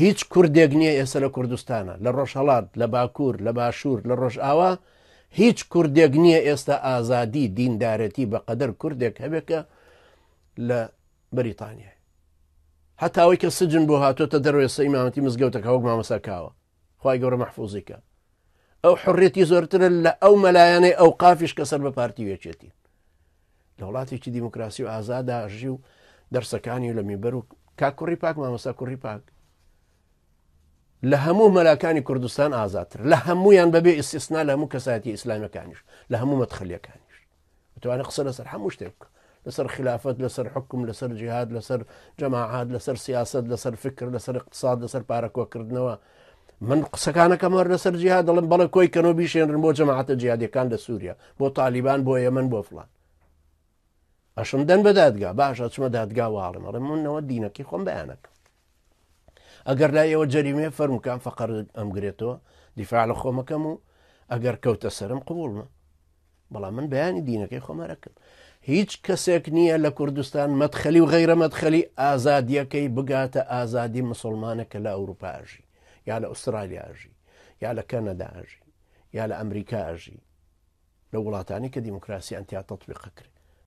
هیچ کوردێک نییە ئێستا لە کوردستانە، لە ڕۆژهەڵات، لە باکوور، لە باشوور، لە ڕۆژئاوا هیچ کوردێک نییە ئێستا ئازادی دیندارەتی بەقەدەر کوردێک هەبێکە لە بەریتانیا. هەتاوەی کە سجن بۆ هاتۆتە دەروێ سەیمامەتی مزگەوتەکە وەک مامەساکاوە، خوای گەورە مەحفوظیکە. ئەو حڕێتی زۆرترە لە ئەو مەلایەنەی ئەو قافیش کە سەر بە پارتی وێچێتی. لە وڵاتێکی دیموکراسی و ئازاداژی و دەرسەکانی و لە میبەر و کاکوڕی پاک مامەسا کوڕی پاک لە هەموو مەلاکانی کوردستان ئازاتر، لە هەمویان بەبێ ئیسtisنا لە هەموو کەسایەتی ئیسلامیەکانیش، لە هەموو مەدخەلیەکانیش بتوانێت قسە لەسەر هەموو شتێک بکە، لەسەر خلافەت، لەسەر حکم، لەسەر جیهاد، لەسەر جەماعات، لەسەر سیاست، لەسەر فکر، لەسەر اقتصاد، لەسەر پارەکۆکردنەوە. من قسەکانەکەم وەر لەسەر جیهاد دەڵم بەڵێ کۆی کەنەوە بیشێنرن بۆ جەماعەتە جیهادیەکان لە سووریا، بۆ تالیبان، بۆ یەمەن، بۆ فڵان. ئەشم دەن بە دادگا، باشە چمە دادگا واڵم ئەڵێ منەوە دینەکەی خۆم بەیانەکەم. ئەگەر لای ئەوە جەریمێ فەرموکان فەقەر ئەمگرێتەوە دیفاع لە خۆمەکەم و ئەگەر کەوتە سەرم قبوڵمە، بەڵام من بەیانی دینەکەی خۆمەرەکەم. هیچ کەسێک نییە لە کوردستان مەدخەلی و غەیرە مەدخەلی ئازادیەکەی بگاتە ئازادی مسلمانێکە لە ئەوروپا ئاژی، یا لە ئوسترالیا ئاژی، یا لە کەنەدا ئاژی، یا لە ئەمریکا ئاژی، لە وڵاتانی کە دیموکراسیان تیا تەطبیق کرد.